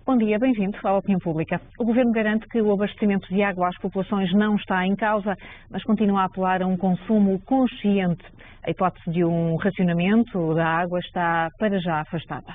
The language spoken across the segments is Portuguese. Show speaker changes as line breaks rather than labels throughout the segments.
Bom dia, bem-vindo à Opinião Pública. O Governo garante que o abastecimento de água às populações não está em causa, mas continua a apelar a um consumo consciente. A hipótese de um racionamento da água está para já afastada.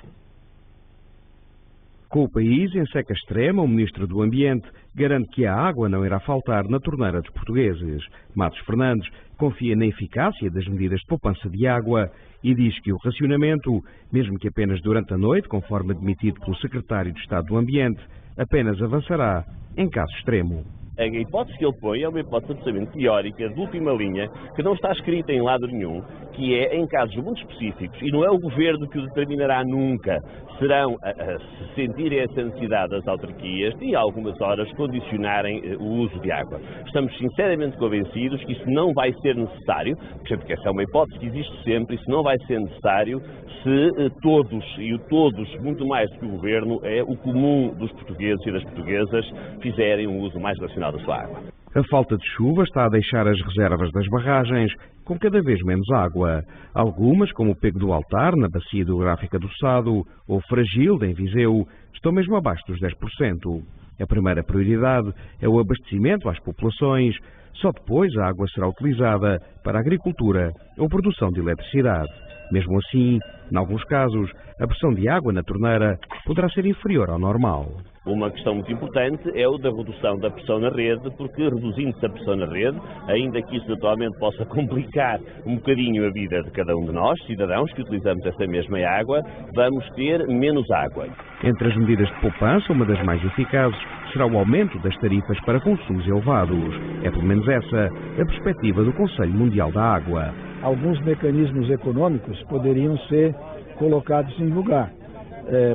Com o país em seca extrema, o Ministro do Ambiente garante que a água não irá faltar na torneira dos portugueses. Matos Fernandes confia na eficácia das medidas de poupança de água e diz que o racionamento, mesmo que apenas durante a noite, conforme admitido pelo Secretário de Estado do Ambiente, apenas avançará em caso extremo.
A hipótese que ele põe é uma hipótese absolutamente teórica, de última linha, que não está escrita em lado nenhum, que é em casos muito específicos, e não é o Governo que o determinará nunca, serão, se sentirem essa necessidade das autarquias, de algumas horas condicionarem o uso de água. Estamos sinceramente convencidos que isso não vai ser necessário, porque essa é uma hipótese que existe sempre, isso não vai ser necessário se todos, e o todos, muito mais do que o Governo, é o comum dos portugueses e das portuguesas, fizerem um uso mais racional da sua água.
A falta de chuva está a deixar as reservas das barragens com cada vez menos água. Algumas, como o Pego do Altar, na bacia hidrográfica do Sado, ou Fragilde, em Viseu, estão mesmo abaixo dos 10%. A primeira prioridade é o abastecimento às populações. Só depois a água será utilizada para a agricultura ou produção de eletricidade. Mesmo assim, em alguns casos, a pressão de água na torneira poderá ser inferior ao normal.
Uma questão muito importante é o da redução da pressão na rede, porque reduzindo-se a pressão na rede, ainda que isso atualmente possa complicar um bocadinho a vida de cada um de nós, cidadãos que utilizamos essa mesma água, vamos ter menos água.
Entre as medidas de poupança, uma das mais eficazes será o aumento das tarifas para consumos elevados. É pelo menos essa a perspectiva do Conselho Mundial da Água.
Alguns mecanismos econômicos poderiam ser colocados em lugar,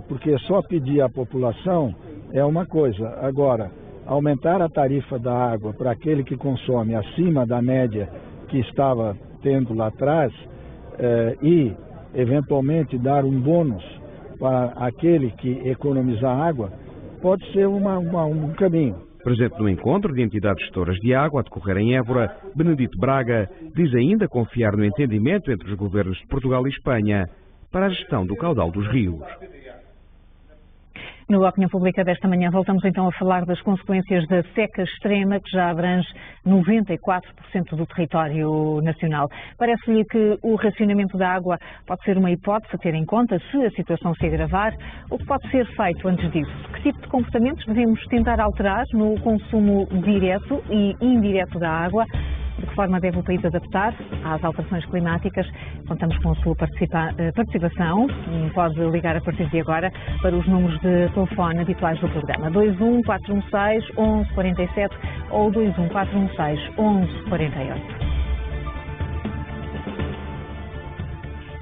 porque só pedir à população é uma coisa. Agora, aumentar a tarifa da água para aquele que consome acima da média que estava tendo lá atrás e, eventualmente, dar um bônus para aquele que economizar água, pode ser um caminho.
Presente no encontro de entidades gestoras de água a decorrer em Évora, Benedito Braga diz ainda confiar no entendimento entre os governos de Portugal e Espanha para a gestão do caudal dos rios.
No Opinião Pública desta manhã voltamos então a falar das consequências da seca extrema que já abrange 94% do território nacional. Parece-lhe que o racionamento da água pode ser uma hipótese a ter em conta se a situação se agravar? O que pode ser feito antes disso? Que tipo de comportamentos devemos tentar alterar no consumo direto e indireto da água? De que forma deve o país adaptar às alterações climáticas? Contamos com a sua participação. Pode ligar a partir de agora para os números de telefone habituais do programa 21 416 1147 ou 21 416 1148.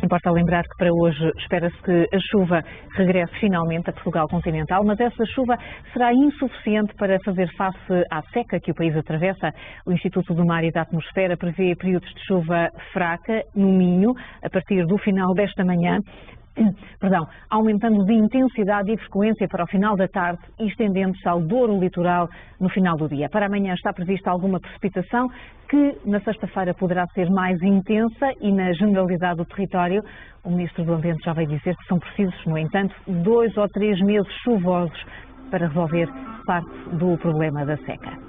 Importa lembrar que para hoje espera-se que a chuva regresse finalmente a Portugal continental, mas essa chuva será insuficiente para fazer face à seca que o país atravessa. O Instituto do Mar e da Atmosfera prevê períodos de chuva fraca no Minho a partir do final desta manhã, aumentando de intensidade e frequência para o final da tarde e estendendo-se ao Douro litoral no final do dia. Para amanhã está prevista alguma precipitação que na sexta-feira poderá ser mais intensa e na generalidade do território. O Ministro do Ambiente já veio dizer que são precisos, no entanto, 2 ou 3 meses chuvosos para resolver parte do problema da seca.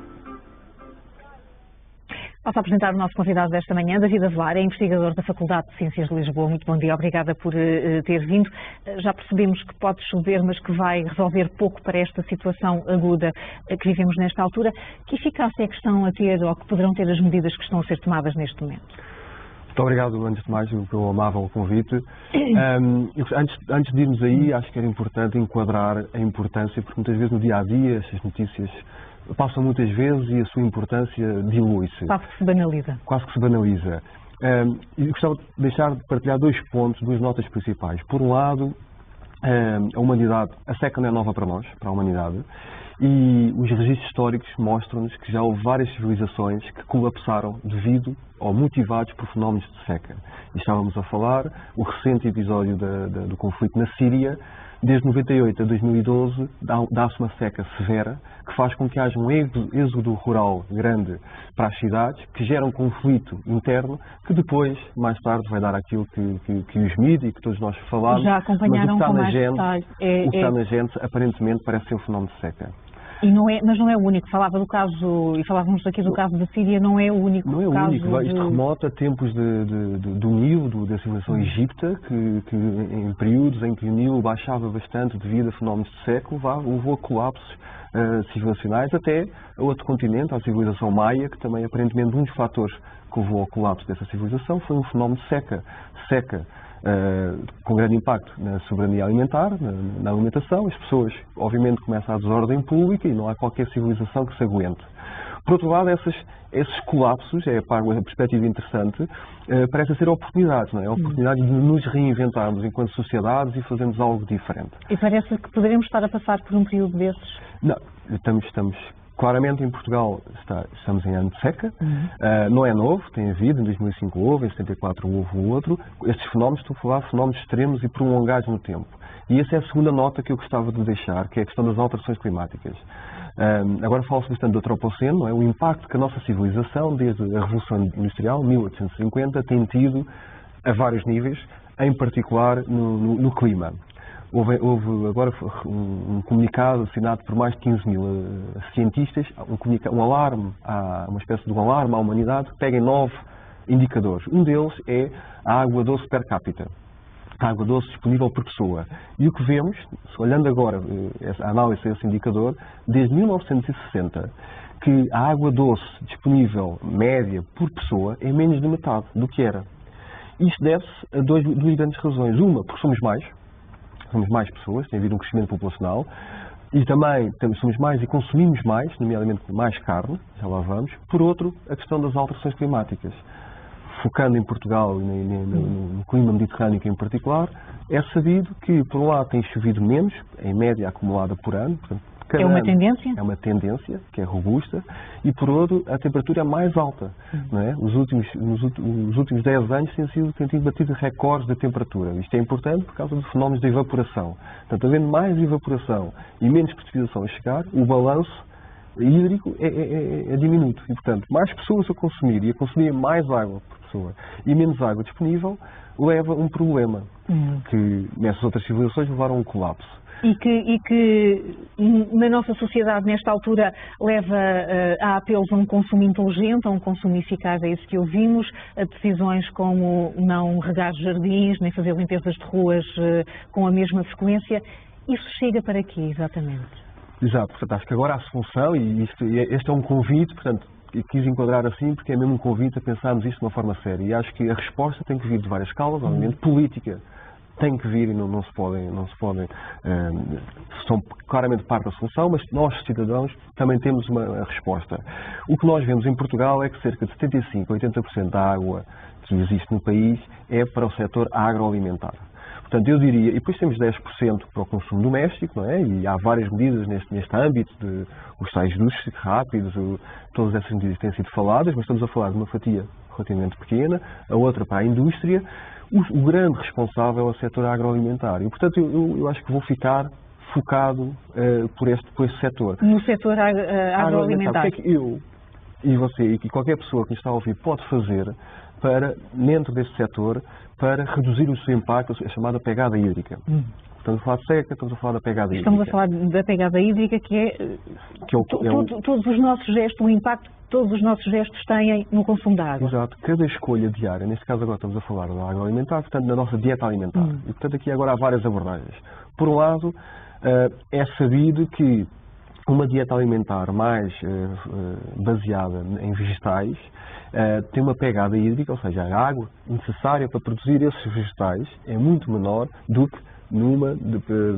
Passo a apresentar o nosso convidado desta manhã, David Avelar, é investigador da Faculdade de Ciências de Lisboa. Muito bom dia, obrigada por ter vindo. Já percebemos que pode chover, mas que vai resolver pouco para esta situação aguda que vivemos nesta altura. Que eficácia é que estão a ter ou que poderão ter as medidas que estão a ser tomadas neste momento?
Muito obrigado, antes de mais, pelo amável convite. Antes de irmos aí, acho que era importante enquadrar a importância, porque muitas vezes no dia-a-dia essas notícias passam muitas vezes e a sua importância dilui-se.
Quase que se banaliza.
Quase que se banaliza. E gostava de partilhar 2 pontos, 2 notas principais. Por um lado, a humanidade, a seca não é nova para nós, para a humanidade, e os registros históricos mostram-nos que já houve várias civilizações que colapsaram devido ou motivados por fenómenos de seca. E estávamos a falar, o recente episódio do conflito na Síria Desde 98 a 2012 dá-se uma seca severa que faz com que haja um êxodo rural grande para as cidades, que gera um conflito interno, que depois, mais tarde, vai dar aquilo que os mídias e que todos nós falamos.
Já acompanharam com mais
detalhe. O que está na gente, aparentemente, parece ser um fenómeno de seca.
Mas não é o único. Falava do caso, e falávamos aqui do caso da Síria, não é o único caso.
Não é o único. Isto remota a tempos do Nilo, da civilização egípcia, que em períodos em que o Nilo baixava bastante devido a fenómenos de seca, levou a colapsos civilizacionais até a outro continente, a civilização maia, que também aparentemente um dos fatores que levou ao colapso dessa civilização foi um fenómeno de seca. Com grande impacto na soberania alimentar, na alimentação. As pessoas, obviamente, começam a desordem pública e não há qualquer civilização que se aguente. Por outro lado, esses colapsos, para uma perspectiva interessante, parecem ser oportunidades, não é? Oportunidades de nos reinventarmos enquanto sociedades e fazermos algo diferente.
E parece que poderemos estar a passar por um período desses?
Não, estamos claramente em Portugal estamos em ano de seca, não é novo, tem havido, em 2005 houve, em 74 houve outro. Estes fenómenos, estou a falar de fenómenos extremos e prolongados no tempo. E essa é a segunda nota que eu gostava de deixar, que é a questão das alterações climáticas. Agora fala-se bastante do antropoceno, não é? O impacto que a nossa civilização, desde a Revolução Industrial, 1850, tem tido a vários níveis, em particular no clima. Houve agora um comunicado assinado por mais de 15 mil cientistas, um alarme, uma espécie de um alarme à humanidade, que pega em 9 indicadores. Um deles é a água doce per capita, a água doce disponível por pessoa. E o que vemos, olhando agora a análise desse indicador, desde 1960, que a água doce disponível média por pessoa é menos de metade do que era. Isto deve-se a duas grandes razões. Uma, porque somos mais pessoas, tem havido um crescimento populacional, e também somos mais e consumimos mais, nomeadamente mais carne, já lá vamos. Por outro, a questão das alterações climáticas. Focando em Portugal e no clima mediterrâneo em particular, é sabido que, por um lado, tem chovido menos, em média acumulada por ano. Portanto,
é uma tendência?
É uma tendência, que é robusta, e por outro, a temperatura é mais alta. Não é? Os últimos 10 anos têm tido batido recordes de temperatura. Isto é importante por causa dos fenómenos de evaporação. Portanto, havendo mais evaporação e menos precipitação a chegar, o balanço hídrico é diminuto. E, portanto, mais pessoas a consumir e a consumir mais água por pessoa e menos água disponível, leva a um problema que nessas outras civilizações levaram a um colapso.
E que na nossa sociedade, nesta altura, leva a apelos a um consumo inteligente, a um consumo eficaz, é isso que ouvimos, a decisões como não regar jardins, nem fazer limpezas de ruas com a mesma frequência. Isso chega para quê, exatamente?
Exato, portanto, acho que agora há solução e este é um convite, portanto, e quis enquadrar assim porque é mesmo um convite a pensarmos isto de uma forma séria. E acho que a resposta tem que vir de várias causas, obviamente, política. Tem que vir e não se podem, são claramente parte da solução, mas nós, cidadãos, também temos uma resposta. O que nós vemos em Portugal é que cerca de 75% a 80% da água que existe no país é para o setor agroalimentar. Portanto, eu diria, e depois temos 10% para o consumo doméstico, não é? E há várias medidas neste âmbito, de os tais duches rápidos, todas essas medidas têm sido faladas, mas estamos a falar de uma fatia relativamente pequena, a outra para a indústria. O grande responsável é o setor agroalimentar. E, portanto, eu acho que vou ficar focado por esse setor.
No setor agroalimentar.
O que é que eu e você e qualquer pessoa que nos está a ouvir pode fazer para, dentro deste setor, para reduzir o seu impacto, a chamada pegada hídrica? Estamos a falar de seca, estamos a falar da pegada hídrica.
Estamos a falar da pegada hídrica, todos os nossos gestos, o impacto que todos os nossos gestos têm no consumo da água.
Exato. Cada escolha diária, neste caso agora estamos a falar da agroalimentar, portanto, na nossa dieta alimentar. E, portanto, aqui agora há várias abordagens. Por um lado, é sabido que uma dieta alimentar mais baseada em vegetais tem uma pegada hídrica, ou seja, a água necessária para produzir esses vegetais é muito menor do que numa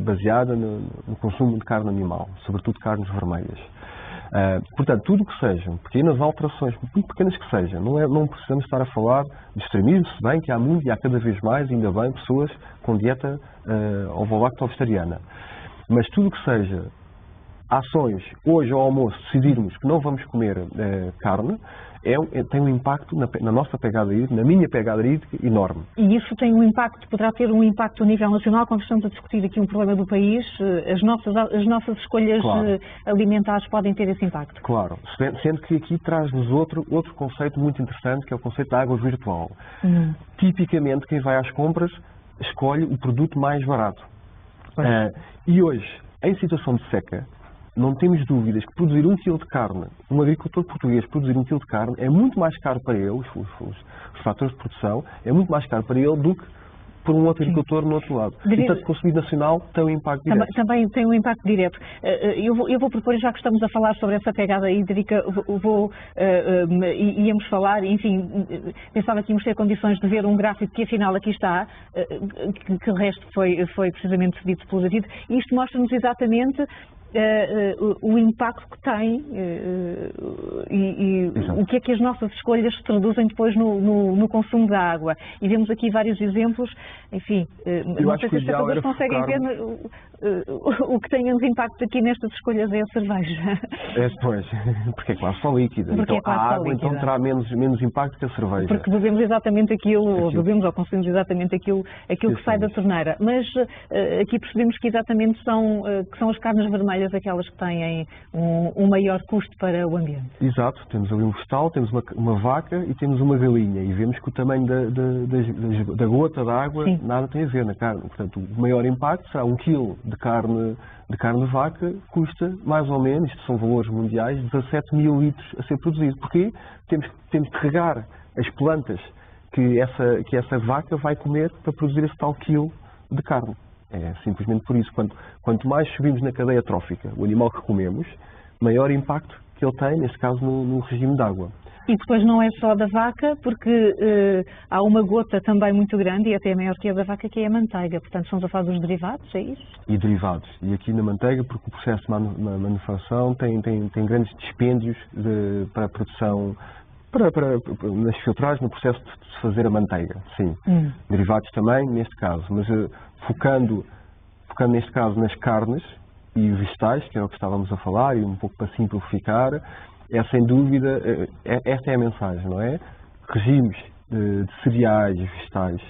baseada no consumo de carne animal, sobretudo carnes vermelhas. Portanto, tudo o que sejam pequenas alterações, muito pequenas que sejam, não precisamos estar a falar de extremismo, se bem que há muito e há cada vez mais, ainda bem, pessoas com dieta ovo-lacto-vegetariana. Mas tudo o que seja ações, hoje ao almoço decidirmos que não vamos comer carne, tem um impacto na nossa pegada hídrica, na minha pegada hídrica, enorme.
E isso tem um impacto, poderá ter um impacto a nível nacional, quando estamos a discutir aqui um problema do país, as nossas escolhas alimentares podem ter esse impacto?
Claro, sendo que aqui traz-nos outro conceito muito interessante, que é o conceito da água virtual. Tipicamente, quem vai às compras escolhe o produto mais barato. E hoje, em situação de seca, não temos dúvidas que produzir 1 kg de carne, um agricultor português produzir 1 kg de carne, é muito mais caro para ele, os fatores de produção, é muito mais caro para ele do que por um outro agricultor no outro lado. E, portanto, o consumo nacional tem um impacto direto.
Também tem um impacto direto. Eu vou propor, já que estamos a falar sobre essa pegada hídrica, íamos falar, enfim, pensava que íamos ter condições de ver um gráfico que afinal aqui está, que o resto foi precisamente dito pelo David. Isto mostra-nos exatamente o impacto que tem e o que é que as nossas escolhas se traduzem depois no consumo da água. E vemos aqui vários exemplos, enfim, não sei se as pessoas conseguem ver o que tem um impacto aqui nestas escolhas é a cerveja.
Pois, porque é quase só líquida. Então a água então terá menos impacto que a cerveja.
Porque bebemos exatamente aquilo. Ou consumimos exatamente aquilo que sai da torneira. Mas aqui percebemos que exatamente são as carnes vermelhas aquelas que têm um maior custo para o ambiente.
Exato, temos ali um vegetal, temos uma vaca e temos uma galinha e vemos que o tamanho da gota de água nada tem a ver na carne. Portanto, o maior impacto será 1 kg de carne de vaca, custa mais ou menos, isto são valores mundiais, 17 mil litros a ser produzido. Porquê? Temos que regar as plantas que essa vaca vai comer para produzir esse tal quilo de carne. É simplesmente por isso. Quanto mais subimos na cadeia trófica, o animal que comemos, maior impacto que ele tem, neste caso, no regime de água.
E depois não é só da vaca, porque há uma gota também muito grande, e até maior que a da vaca, que é a manteiga. Portanto, estamos a falar dos derivados, é isso?
E derivados. E aqui na manteiga, porque o processo de manufação tem grandes dispêndios para a produção, nas filtragens, no processo de se fazer a manteiga, sim. Derivados também, neste caso. Mas focando neste caso nas carnes e vegetais, que é o que estávamos a falar, e um pouco para simplificar, sem dúvida, esta é a mensagem, não é? Regimes de cereais e vegetais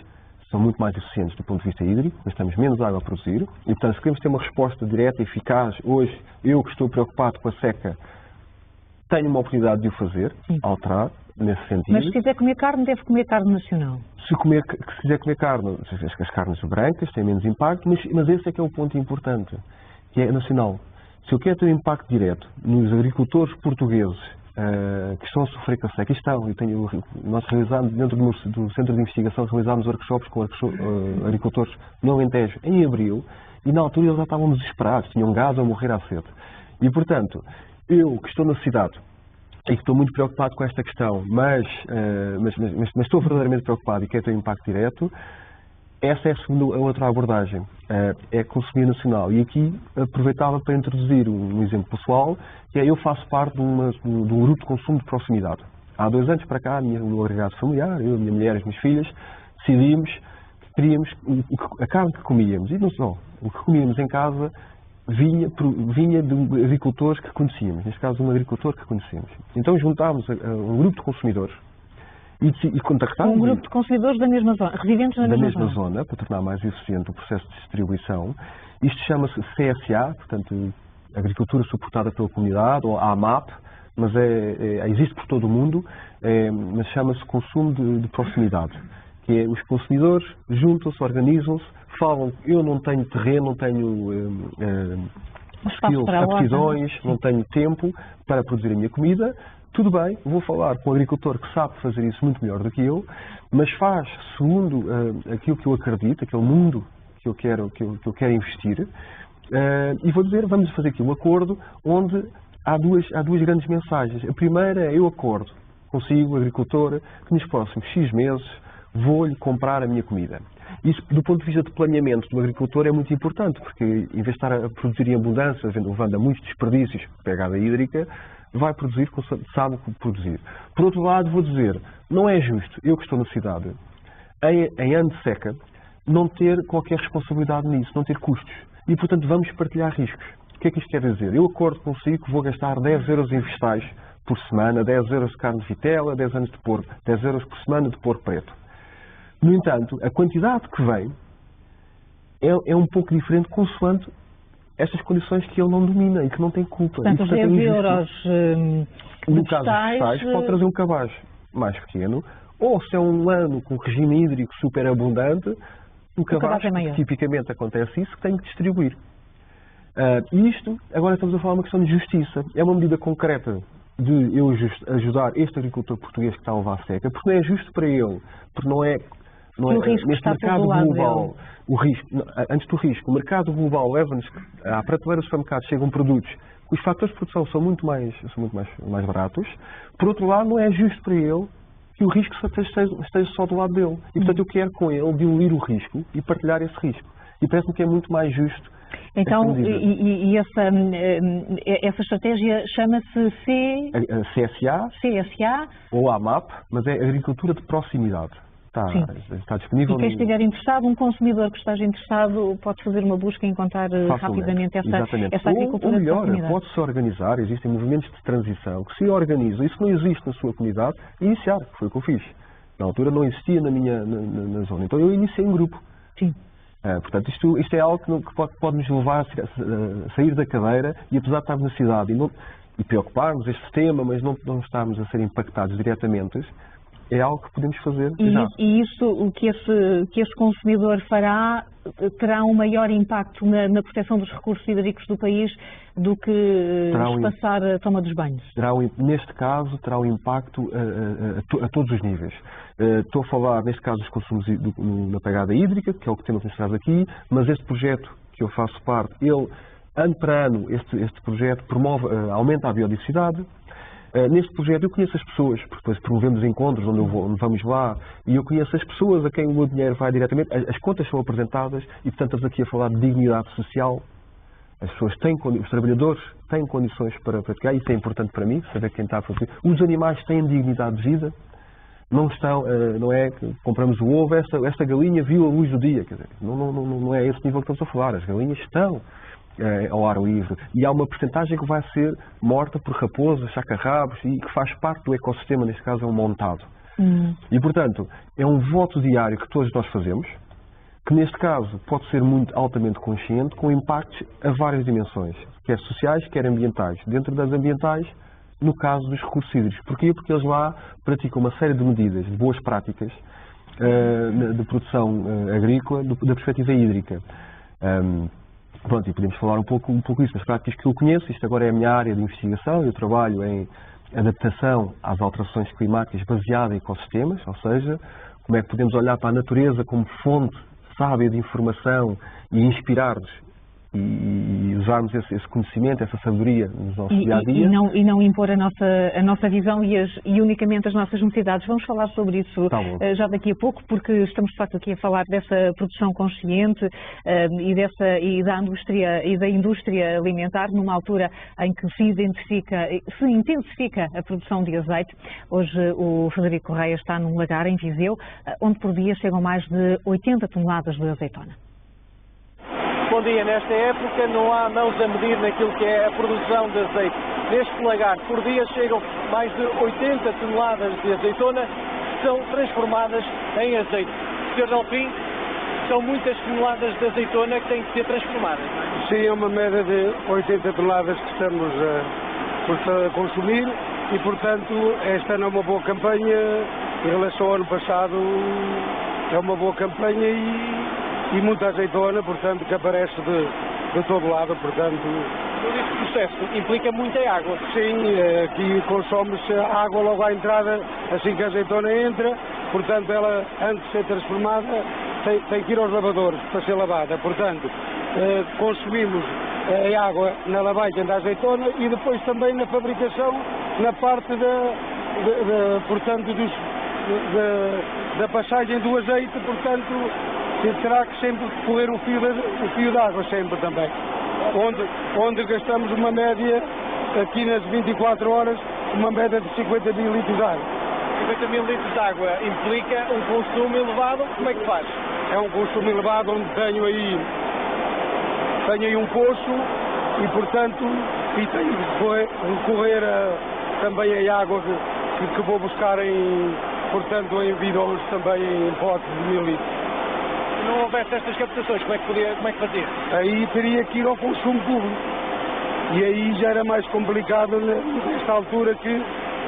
são muito mais eficientes do ponto de vista hídrico, gastamos menos água a produzir, e portanto, se queremos ter uma resposta direta e eficaz, hoje, eu que estou preocupado com a seca, tenho uma oportunidade de o fazer, alterar, nesse sentido.
Mas se quiser comer carne, deve comer carne nacional.
Se quiser comer carne, as carnes brancas têm menos impacto, mas esse é que é o ponto importante, que é nacional. Se eu quero ter um impacto direto nos agricultores portugueses que estão a sofrer com a seca, nós realizamos, dentro do Centro de Investigação, realizámos workshops com agricultores no Alentejo em abril, e na altura eles já estavam desesperados, tinham gás a morrer à sede. E, portanto, eu que estou na cidade e que estou muito preocupado com esta questão, mas estou verdadeiramente preocupado e quero ter um impacto direto, essa é a outra abordagem, é consumir nacional. E aqui aproveitava para introduzir um exemplo pessoal, que é eu faço parte de um grupo de consumo de proximidade. Há 2 anos para cá, o meu agregado familiar, eu, a minha mulher e as minhas filhas, decidimos que queríamos a carne que comíamos, e não só, o que comíamos em casa vinha de agricultores que conhecíamos, neste caso de um agricultor que conhecemos. Então juntámos a um grupo de consumidores e contactámos...
Um grupo de consumidores da mesma zona, residentes na mesma
zona, para tornar mais eficiente o processo de distribuição. Isto chama-se CSA, portanto, Agricultura Suportada pela Comunidade, ou AMAP, mas existe por todo o mundo, mas chama-se consumo de proximidade. Que é, os consumidores juntam-se, organizam-se, falam, eu não tenho terreno, não tenho skills, aptidões, não tenho tempo para produzir a minha comida. Tudo bem, vou falar com um agricultor que sabe fazer isso muito melhor do que eu, mas faz segundo aquilo que eu acredito, aquele mundo que eu quero investir, e vou dizer, vamos fazer aqui um acordo onde há duas grandes mensagens. A primeira é eu acordo consigo, agricultor, que nos próximos X meses vou-lhe comprar a minha comida. Isso, do ponto de vista de planeamento do agricultor, é muito importante, porque em vez de estar a produzir em abundância, levando a muitos desperdícios, pegada hídrica, vai produzir, sabe o que produzir. Por outro lado, vou dizer, não é justo, eu que estou na cidade, em ano de seca, não ter qualquer responsabilidade nisso, não ter custos. E, portanto, vamos partilhar riscos. O que é que isto quer dizer? Eu acordo consigo que vou gastar 10 euros em vegetais por semana, 10 euros de carne de vitela, 10 euros por semana de porco preto. No entanto, a quantidade que vem é um pouco diferente consoante estas condições que ele não domina e que não tem culpa.
Portanto, os 10 euros
no caso dos vegetais, pode trazer um cabaz mais pequeno, ou se é um ano com regime hídrico super abundante, o cabaz, tipicamente acontece isso, que tem que distribuir. Isto, agora estamos a falar de uma questão de justiça. É uma medida concreta de eu ajudar este agricultor português que está a levar a seca, porque não é justo para ele, porque não é neste mercado global, o risco, antes do risco, o mercado global leva-nos à prateleira dos supermercados, chegam produtos os fatores de produção são muito mais baratos. Por outro lado, não é justo para ele que o risco esteja só do lado dele. E, portanto, eu quero com ele diluir o risco e partilhar esse risco. E parece-me que é muito mais justo.
Então, essa estratégia chama-se CSA
ou AMAP, mas é Agricultura de Proximidade. Está disponível.
E quem estiver interessado, um consumidor que esteja interessado, pode fazer uma busca e encontrar rapidamente essa agricultura de proximidade.
Pode-se organizar, existem movimentos de transição que se organizam. Isso não existe na sua comunidade, iniciar, que foi o que eu fiz. Na altura não existia na zona. Então eu iniciei um grupo.
Sim.
Portanto, isto é algo que pode nos levar a sair da cadeira e, apesar de estarmos na cidade e preocuparmos este tema, mas não estarmos a ser impactados diretamente, é algo que podemos fazer.
E isso, o que esse consumidor fará, terá um maior impacto na proteção dos recursos hídricos do país do que espaçar a toma dos banhos?
Neste caso, terá um impacto a todos os níveis. Estou a falar, neste caso, dos consumos na pegada hídrica, que é o que temos mostrado aqui, mas este projeto que eu faço parte, ele, ano para ano, este projeto aumenta a biodiversidade. Neste projeto eu conheço as pessoas, porque depois promovemos encontros onde vamos lá, e eu conheço as pessoas a quem o meu dinheiro vai diretamente, as contas são apresentadas e, portanto, estamos aqui a falar de dignidade social. As pessoas os trabalhadores têm condições para praticar, isso é importante para mim, saber quem está a fazer. Os animais têm dignidade de vida, não é que compramos o ovo, esta galinha viu a luz do dia, quer dizer, não é esse nível que estamos a falar, as galinhas estão ao ar livre. E há uma percentagem que vai ser morta por raposas, chacarrabos e que faz parte do ecossistema, neste caso é um montado. E, portanto, é um voto diário que todos nós fazemos, que neste caso pode ser muito altamente consciente, com impactos a várias dimensões, quer sociais, quer ambientais. Dentro das ambientais, no caso dos recursos hídricos. Porquê? Porque eles lá praticam uma série de medidas, de boas práticas de produção agrícola, da perspectiva hídrica. Pronto, e podemos falar um pouco disso, das práticas que eu conheço. Isto agora é a minha área de investigação. Eu trabalho em adaptação às alterações climáticas baseada em ecossistemas, ou seja, como é que podemos olhar para a natureza como fonte sábia de informação e inspirar-nos e usarmos esse conhecimento, essa sabedoria nos nossos dia-a-dia.
E não impor a nossa visão e unicamente as nossas necessidades. Vamos falar sobre isso já daqui a pouco, porque estamos de facto aqui a falar dessa produção consciente e da indústria alimentar, numa altura em que se intensifica a produção de azeite. Hoje o Frederico Correia está num lagar em Viseu, onde por dia chegam mais de 80 toneladas de azeitona.
Bom dia. Nesta época não há mãos a medir naquilo que é a produção de azeite. Neste lagar, por dia, chegam mais de 80 toneladas de azeitona que são transformadas em azeite. Sr. Delfim, são muitas toneladas de azeitona que têm que ser transformadas, não é?
Sim, é uma média de 80 toneladas que estamos a consumir e, portanto, esta não é uma boa campanha. Em relação ao ano passado, é uma boa campanha e muita azeitona, portanto, que aparece de todo lado, portanto...
Todo este processo implica muita água.
Sim, aqui consome-se água logo à entrada, assim que a azeitona entra, portanto, ela, antes de ser transformada, tem que ir aos lavadores para ser lavada, portanto, consumimos a água na lavagem da azeitona e depois também na fabricação, na parte da passagem do azeite, portanto, terá que sempre correr o fio de água, sempre também. Onde gastamos uma média, aqui nas 24 horas, uma média de 50 mil litros de água.
50 mil litros de água implica um consumo elevado, como é que faz?
É um consumo elevado onde tenho aí um poço e, portanto, tenho que recorrer também a água que vou buscar portanto, em bidões, também em potes de 1000 litros.
Se não houvesse estas captações, como é que fazia?
Aí teria que ir ao consumo público. E aí já era mais complicado nesta altura que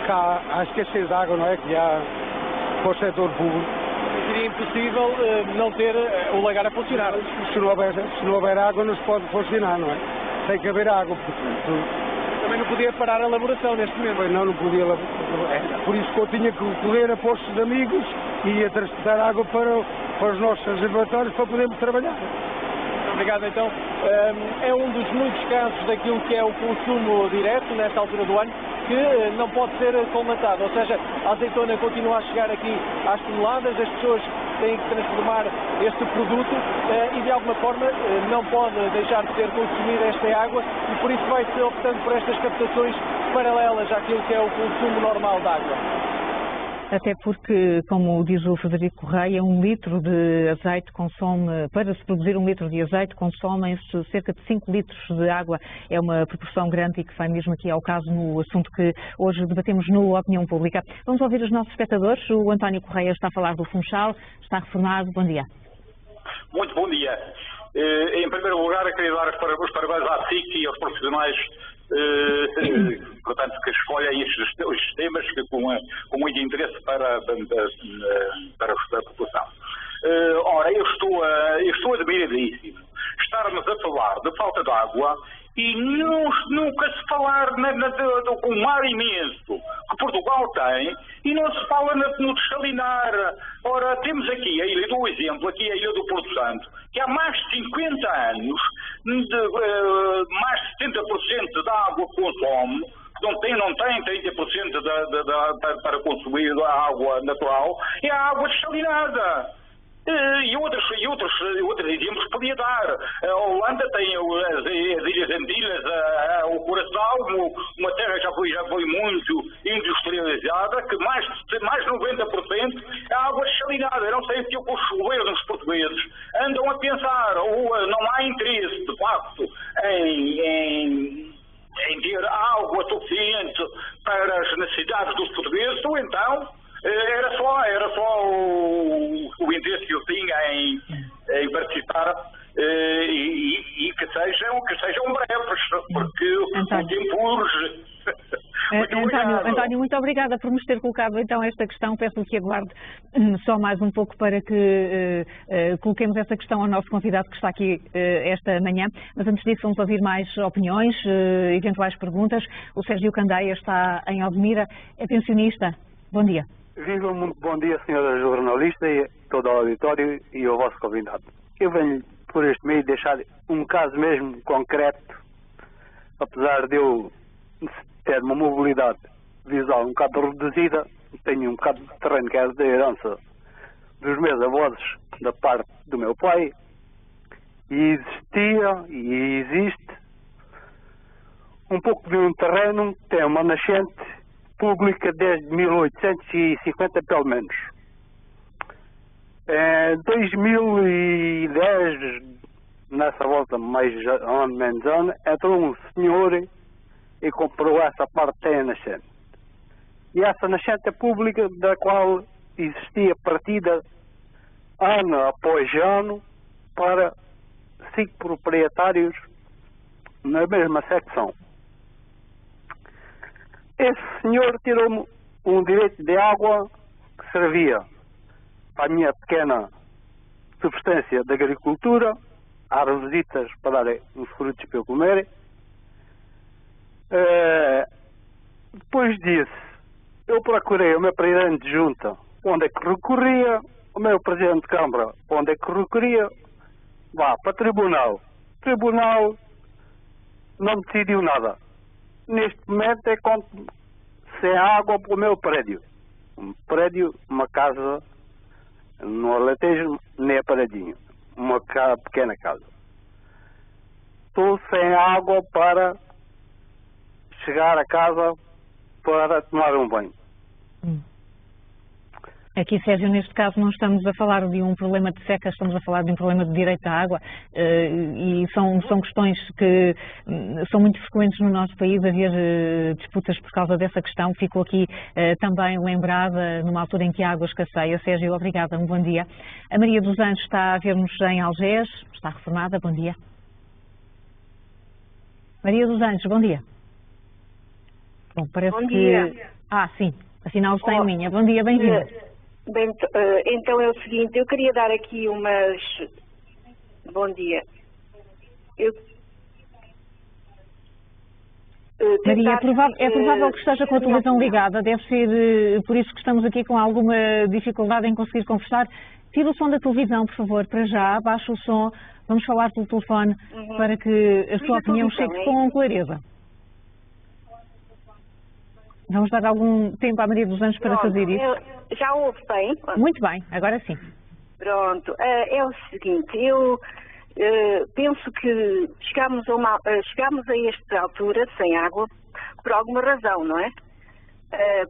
cá há escassez de água, não é? Que há para o setor público.
Seria impossível não ter o lagar a funcionar.
Se não houver água não se pode funcionar, não é? Tem que haver água, portanto.
Também não podia parar a elaboração neste momento.
Não podia. Por isso que eu tinha que correr a postos de amigos e ia transportar água para os nossos reservatórios para podermos trabalhar.
Obrigado, então. É um dos muitos casos daquilo que é o consumo direto nesta altura do ano que não pode ser colmatado. Ou seja, a azeitona continua a chegar aqui às toneladas, as pessoas têm que transformar este produto e de alguma forma não pode deixar de ser consumida esta água e por isso vai-se optando por estas captações paralelas àquilo que é o consumo normal de água.
Até porque, como diz o Frederico Correia, 1 litro de azeite consome, para se produzir 1 litro de azeite, consomem-se cerca de 5 litros de água. É uma proporção grande e que vai mesmo aqui ao caso no assunto que hoje debatemos no Opinião Pública. Vamos ouvir os nossos espectadores. O António Correia está a falar do Funchal, está reformado. Bom dia.
Muito bom dia. Em primeiro lugar, queria dar os parabéns à SIC e aos profissionais portanto, que escolhem estes temas com muito interesse para a população. Ora, eu estou admiradíssimo estarmos a falar de falta de água e nunca se falar com o mar imenso que Portugal tem e não se fala no dessalinar. Ora, temos aqui a ilha do exemplo, aqui a ilha do Porto Santo, que há mais de 50 anos, mais de 70% da água que consome, não tem 30% para consumir a água natural, é a água dessalinada. E outros exemplos podia dar. A Holanda tem as Ilhas Antilhas, o Curaçao, uma terra já foi muito industrializada, que mais de 90% é água dessalinada. Eu não sei se os governos portugueses andam a pensar, ou não há interesse, de facto, em ter água suficiente para as necessidades dos portugueses, ou então era só o interesse que eu tinha em participar e que sejam breves, porque o tempo urge.
António, muito obrigada por nos ter colocado então esta questão. Peço-lhe que aguarde só mais um pouco para que coloquemos essa questão ao nosso convidado que está aqui esta manhã. Mas antes disso vamos ouvir mais opiniões, eventuais perguntas. O Sérgio Candeia está em Odmira, é pensionista. Bom dia.
Viva, muito bom dia, senhora jornalista e todo o auditório e o vosso convidado. Eu venho por este meio deixar um caso mesmo concreto, apesar de eu ter uma mobilidade visual um bocado reduzida, tenho um bocado de terreno que é da herança dos meus avós da parte do meu pai, e existia e existe um pouco de um terreno que tem uma nascente pública desde 1850 pelo menos. Em 2010, nessa volta mais ano menos ano, entrou um senhor e comprou essa parte que tem a nascente. E essa nascente é pública, da qual existia partida ano após ano para 5 proprietários na mesma secção. Esse senhor tirou-me um direito de água que servia para a minha pequena subsistência de agricultura, às visitas para darem uns frutos para eu comer. Depois disso, eu procurei o meu presidente de junta, onde é que recorria, o meu presidente de Câmara, onde é que recorria, vá para tribunal. Tribunal não decidiu nada. Neste momento é sem água para o meu prédio. Um prédio, uma casa, no Alentejo, nem é paradinho. Uma pequena casa. Estou sem água para chegar a casa para tomar um banho.
Aqui, Sérgio, neste caso não estamos a falar de um problema de seca, estamos a falar de um problema de direito à água e são questões que são muito frequentes no nosso país, haver disputas por causa dessa questão. Ficou aqui também lembrada numa altura em que a água escasseia. Sérgio, obrigada, um bom dia. A Maria dos Anjos está a ver-nos em Algés, está reformada, bom dia. Maria dos Anjos, bom dia. Bom, parece
bom dia.
Que... Ah, sim, afinal está em linha. Bom dia, bem-vinda.
Bem, então é o seguinte, eu queria dar aqui umas... Bom dia.
Maria, é provável que esteja com a televisão ligada, deve ser por isso que estamos aqui com alguma dificuldade em conseguir conversar. Tira o som da televisão, por favor, para já, baixa o som, vamos falar pelo telefone para que a sua opinião chegue com clareza. Vamos dar algum tempo à Maria dos Anjos para fazer isso.
Já ouve bem?
Muito bem, agora sim.
Pronto, é o seguinte, eu penso que chegámos a esta altura sem água por alguma razão, não é?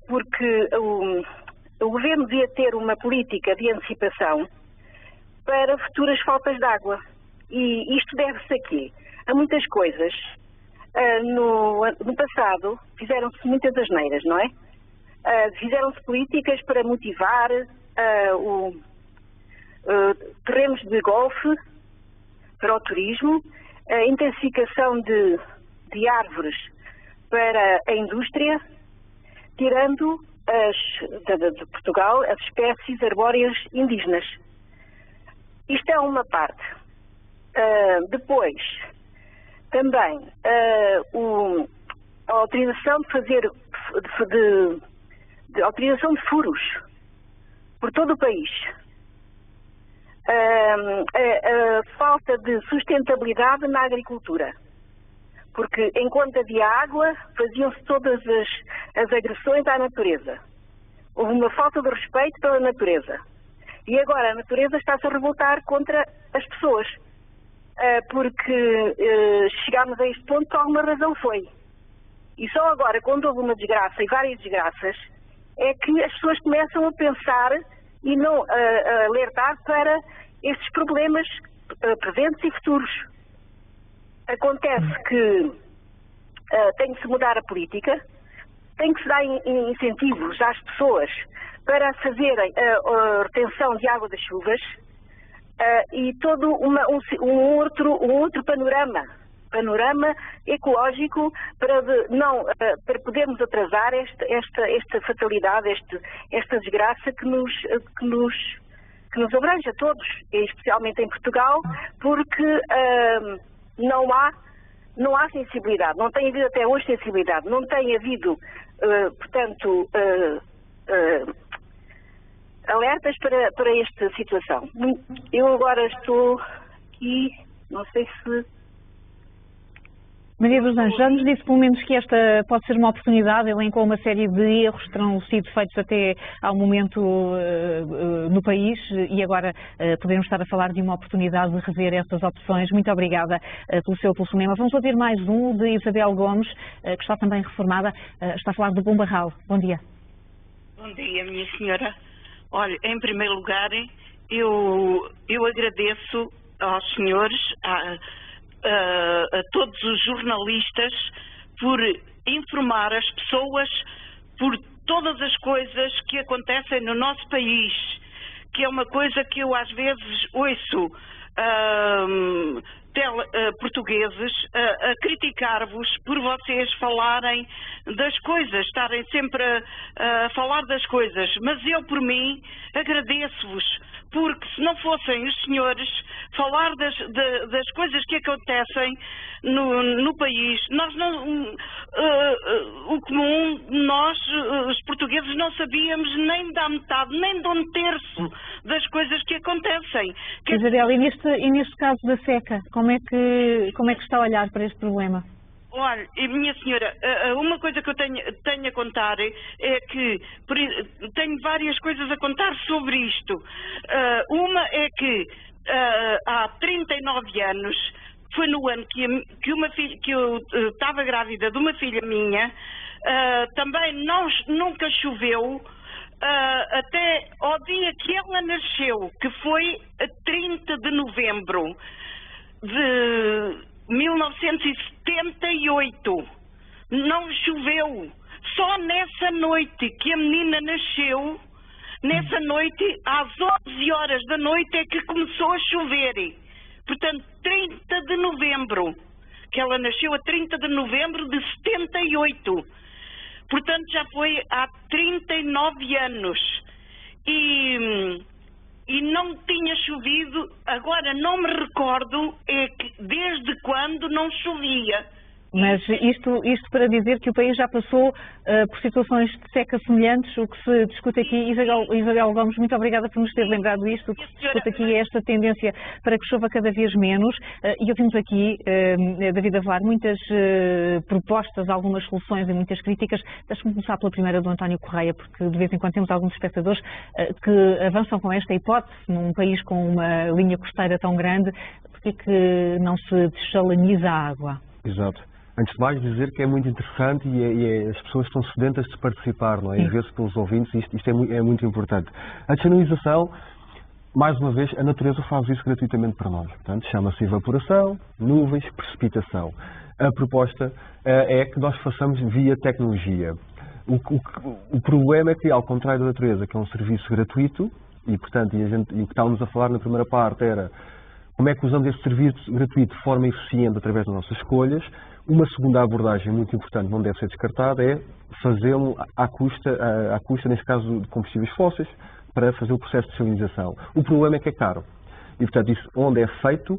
Porque o Governo devia ter uma política de antecipação para futuras faltas de água. E isto deve-se a quê? A muitas coisas. No passado fizeram-se muitas asneiras, não é? Fizeram-se políticas para motivar terrenos de golfe para o turismo, a intensificação de árvores para a indústria, tirando de Portugal as espécies arbóreas indígenas. Isto é uma parte. Depois, também a autorização de fazer autorização de furos por todo o país. A falta de sustentabilidade na agricultura. Porque enquanto havia água, faziam-se todas as agressões à natureza. Houve uma falta de respeito pela natureza. E agora a natureza está-se a revoltar contra as pessoas. Porque chegámos a este ponto por alguma razão foi. E só agora, quando houve uma desgraça e várias desgraças, é que as pessoas começam a pensar e não a alertar para estes problemas presentes e futuros. Acontece que tem que se mudar a política, tem que se dar incentivos às pessoas para fazerem a retenção de água das chuvas, e todo um outro panorama ecológico para podermos atrasar esta fatalidade, esta desgraça que nos abrange a todos, especialmente em Portugal, porque não há sensibilidade, não tem havido até hoje sensibilidade, não tem havido, portanto, alertas para esta situação. Eu agora estou aqui, não sei se...
Maria dos Anjos, já nos disse pelo menos que esta pode ser uma oportunidade, elencou uma série de erros que terão sido feitos até ao momento no país e agora podemos estar a falar de uma oportunidade de rever estas opções. Muito obrigada pelo seu telefonema. Vamos ouvir mais um de Isabel Gomes, que está também reformada, está a falar do Bom Barral. Bom dia.
Bom dia, minha senhora. Olha, em primeiro lugar, eu agradeço aos senhores, a todos os jornalistas por informar as pessoas por todas as coisas que acontecem no nosso país, que é uma coisa que eu às vezes ouço portugueses a criticar-vos por vocês falarem das coisas, estarem sempre a falar das coisas, mas eu por mim agradeço-vos, porque se não fossem os senhores falar das coisas que acontecem no país, nós não, o comum, nós os portugueses não sabíamos nem da metade, nem de um terço das coisas que acontecem.
Isabel, e neste caso da seca, como é que está a olhar para este problema?
Olha, minha senhora, uma coisa que eu tenho a contar é que tenho várias coisas a contar sobre isto. Uma é que há 39 anos, foi no ano que eu estava grávida de uma filha minha, também nunca choveu até ao dia que ela nasceu, que foi a 30 de novembro de 1978, não choveu. Só nessa noite que a menina nasceu, nessa noite, às 11 horas da noite, é que começou a chover. Portanto, 30 de novembro, que ela nasceu a 30 de novembro de 78. Portanto, já foi há 39 anos. E não tinha chovido. Agora, não me recordo desde quando não chovia.
Mas isto para dizer que o país já passou por situações de seca semelhantes. O que se discute aqui, Isabel Gomes, muito obrigada por nos ter lembrado isto. O que se discute aqui é esta tendência para que chova cada vez menos. E ouvimos aqui, David, a falar muitas propostas, algumas soluções e muitas críticas. Deixe-me começar pela primeira do António Correia, porque de vez em quando temos alguns espectadores que avançam com esta hipótese. Num país com uma linha costeira tão grande, porque que não se desaliniza a água?
Exato. Antes de mais dizer que é muito interessante e as pessoas estão sedentas de participar, não é? E ver-se pelos ouvintes, isto é muito importante. A desalinização, mais uma vez, a natureza faz isso gratuitamente para nós. Portanto, chama-se evaporação, nuvens, precipitação. A proposta é que nós façamos via tecnologia. O problema é que, ao contrário da natureza, que é um serviço gratuito, e portanto, e o que estávamos a falar na primeira parte era como é que usamos esse serviço gratuito de forma eficiente através das nossas escolhas. Uma segunda abordagem muito importante, não deve ser descartada, é fazê-lo à custa, neste caso, de combustíveis fósseis, para fazer o processo de desalinização. O problema é que é caro. E, portanto, isso onde é feito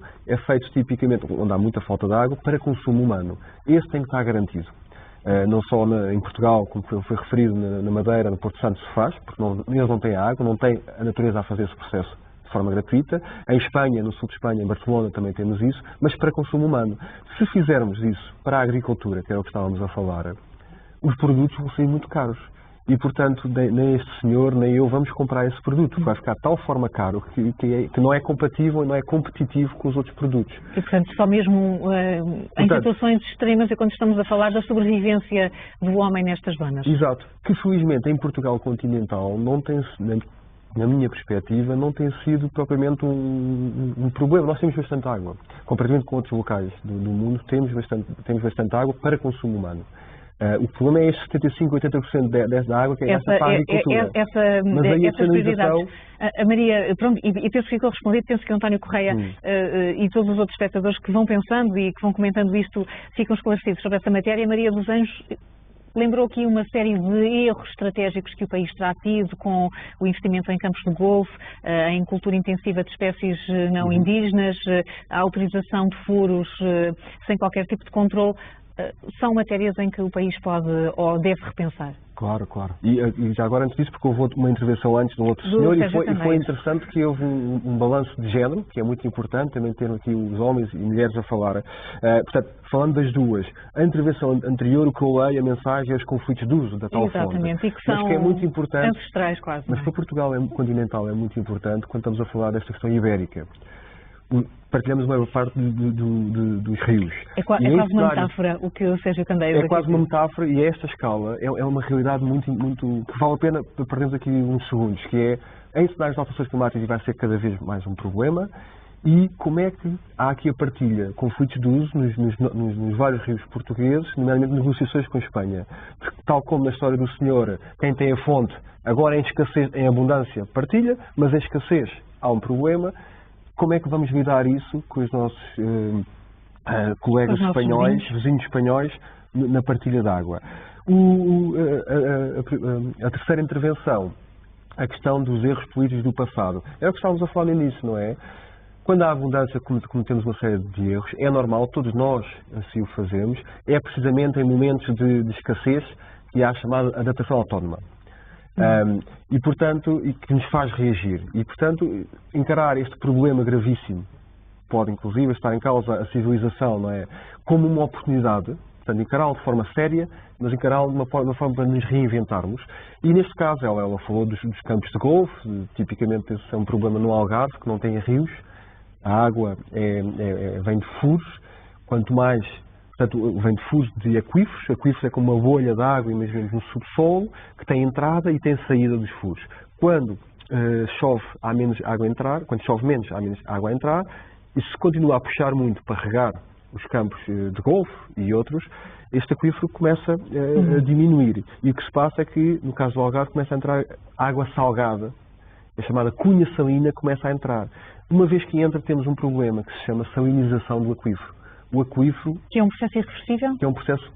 tipicamente onde há muita falta de água, para consumo humano. Esse tem que estar garantido. Não só em Portugal, como foi referido na Madeira, no Porto Santo se faz, porque eles não têm água, não têm a natureza a fazer esse processo de forma gratuita. Em Espanha, no sul de Espanha, em Barcelona, também temos isso, mas para consumo humano. Se fizermos isso para a agricultura, que era o que estávamos a falar, os produtos vão sair muito caros. E, portanto, nem este senhor, nem eu vamos comprar esse produto. Vai ficar de tal forma caro que não é compatível e não é competitivo com os outros produtos.
E, portanto, só mesmo em situações extremas é quando estamos a falar da sobrevivência do homem nestas zonas.
Exato. Que, felizmente, em Portugal continental, não tem, na minha perspectiva, não tem sido propriamente um problema. Nós temos bastante água. Comparativamente com outros locais do mundo, temos bastante água para consumo humano. O problema é este 75-80% da água que é esta para a agricultura. Mas aí a desalinização...
A Maria, pronto, e penso que ficou respondido, penso que o António Correia e todos os outros espectadores que vão pensando e que vão comentando isto ficam esclarecidos sobre essa matéria. A Maria dos Anjos lembrou aqui uma série de erros estratégicos que o país terá tido com o investimento em campos de golfe, em cultura intensiva de espécies não indígenas, a autorização de furos sem qualquer tipo de controle. São matérias em que o país pode ou deve repensar.
Claro, claro. E já agora, antes disso, porque houve uma intervenção antes de um outro senhor e foi interessante que houve um balanço de género, que é muito importante, também ter aqui os homens e mulheres a falar. Portanto, falando das duas, a intervenção anterior, o que eu leio, a mensagem é os conflitos de uso da tal fonte.
Exatamente, e que são
é muito importante,
ancestrais quase.
Mas para Portugal continental é muito importante quando estamos a falar desta questão ibérica. Partilhamos a maior parte dos rios.
É quase uma metáfora o que o Sérgio Candeias
É quase uma metáfora e a esta escala é uma realidade muito que vale a pena perdermos aqui uns segundos, que é em cenários de alterações climáticas vai ser cada vez mais um problema e como é que há aqui a partilha, conflitos de uso nos vários rios portugueses, nomeadamente negociações com a Espanha. Porque, tal como na história do senhor, quem tem a fonte, agora em escassez, em abundância, partilha, mas em escassez há um problema. Como é que vamos lidar isso com os nossos colegas espanhóis, vizinhos espanhóis, na partilha de água? A terceira intervenção, a questão dos erros políticos do passado. É o que estávamos a falar no início, não é? Quando há abundância, cometemos uma série de erros, é normal, todos nós assim o fazemos, é precisamente em momentos de escassez que há a chamada adaptação autónoma. E, portanto, que nos faz reagir. E, portanto, encarar este problema gravíssimo, pode inclusive estar em causa a civilização, não é? Como uma oportunidade, portanto, encará-lo de forma séria, mas encará-lo de uma forma para nos reinventarmos. E, neste caso, ela falou dos campos de golfe, tipicamente esse é um problema no Algarve, que não tem rios, a água vem de furos, quanto mais Portanto, vem de furos de aquíferos. Aquíferos é como uma bolha de água, imaginemos, no subsolo, que tem entrada e tem saída dos furos. Quando chove, há menos água a entrar. Quando chove menos, há menos água a entrar. E se continua a puxar muito para regar os campos de golfe e outros, este aquífero começa a diminuir. E o que se passa é que, no caso do Algarve, começa a entrar água salgada. A chamada cunha salina começa a entrar. Uma vez que entra, temos um problema que se chama salinização do aquífero. O aquífero...
Que é um processo irreversível?
Que é um processo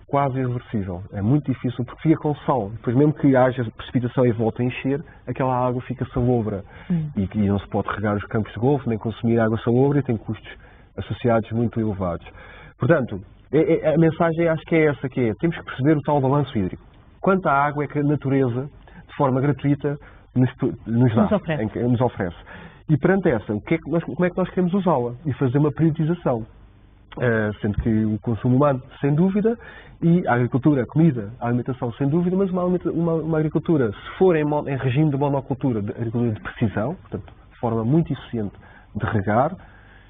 quase irreversível. É muito difícil porque fica com sal. Depois, mesmo que haja precipitação e volte a encher, aquela água fica salobra. E não se pode regar os campos de golfe, nem consumir água salobra e tem custos associados muito elevados. Portanto, a mensagem acho que é essa, que é, temos que perceber o tal balanço hídrico. Quanta água é que a natureza, de forma gratuita, nos oferece. E perante essa, como é que nós queremos usá-la? E fazer uma priorização. Sendo que o consumo humano, sem dúvida, e a agricultura, a comida, a alimentação, sem dúvida, mas uma agricultura, se for em regime de monocultura, de agricultura de precisão, portanto, de forma muito eficiente de regar,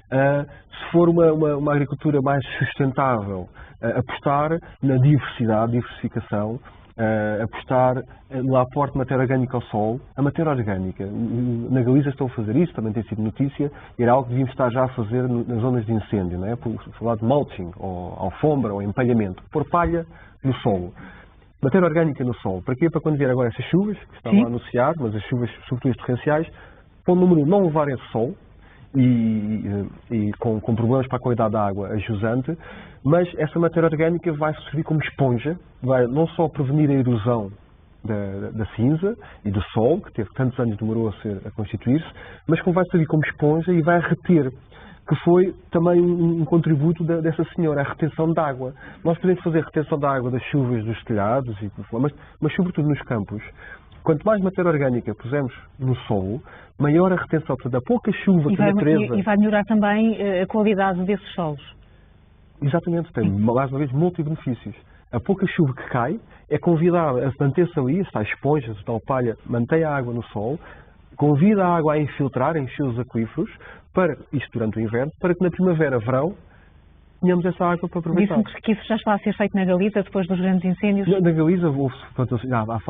se for uma agricultura mais sustentável, apostar na diversificação, apostar no aporte de matéria orgânica ao solo. A matéria orgânica, na Galiza estão a fazer isso, também tem sido notícia, e era algo que devíamos estar já a fazer nas zonas de incêndio, não é? Por falar de mulching, ou alfombra, ou empalhamento, pôr palha no solo. Matéria orgânica no solo. Para quê? Para quando vier agora essas chuvas, que estavam a anunciar, mas as chuvas, sobretudo as torrenciais, para o número não levar esse solo, e com problemas para a qualidade da água a jusante, mas essa matéria orgânica vai servir como esponja, vai não só prevenir a erosão da cinza e do solo, que teve tantos anos demorou a constituir-se, mas como vai servir como esponja e vai reter, que foi também um contributo dessa senhora, a retenção de água. Nós podemos fazer retenção de água das chuvas dos telhados, mas sobretudo nos campos. Quanto mais matéria orgânica pusermos no solo, maior a retenção, portanto, a pouca chuva que a natureza...
E vai melhorar também a qualidade desses solos.
Exatamente, tem, mais uma vez, multi-benefícios. A pouca chuva que cai é convidada a manter-se ali, está esponja, está a palha, mantém a água no solo, convida a água a infiltrar, a encher os aquíferos, isto durante o inverno, para que na primavera, verão, tenhamos essa água para aproveitar.
Disse-me que isso já está a ser feito na Galiza, depois dos grandes incêndios?
Na Galiza,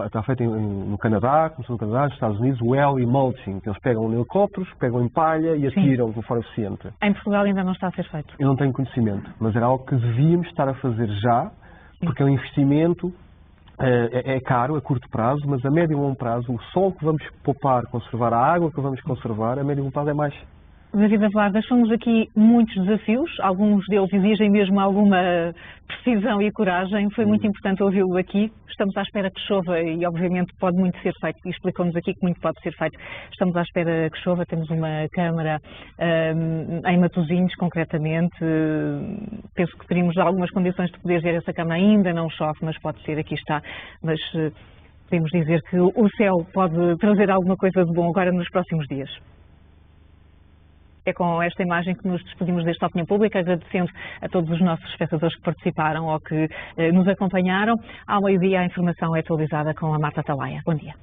está feito no Canadá, começou no Canadá, nos Estados Unidos, o well e mulching, que eles pegam helicópteros, pegam em palha e atiram de forma eficiente.
Em Portugal ainda não está a ser feito?
Eu não tenho conhecimento, mas era algo que devíamos estar a fazer já, porque é um investimento, é caro a curto prazo, mas a médio e longo prazo, o solo que vamos poupar, conservar, a água que vamos conservar, a médio e longo prazo é mais.
David Avelar, deixam-nos aqui muitos desafios, alguns deles exigem mesmo alguma precisão e coragem. Foi muito importante ouvi-lo aqui. Estamos à espera que chova e, obviamente, pode muito ser feito. E explicou-nos aqui que muito pode ser feito. Estamos à espera que chova. Temos uma câmara em Matosinhos, concretamente. Penso que teríamos algumas condições de poder ver essa câmara. Ainda não chove, mas pode ser. Aqui está. Mas podemos dizer que o céu pode trazer alguma coisa de bom agora nos próximos dias. É com esta imagem que nos despedimos desta opinião pública, agradecendo a todos os nossos espectadores que participaram ou que nos acompanharam. Ao meio-dia a informação é atualizada com a Marta Talaia. Bom dia.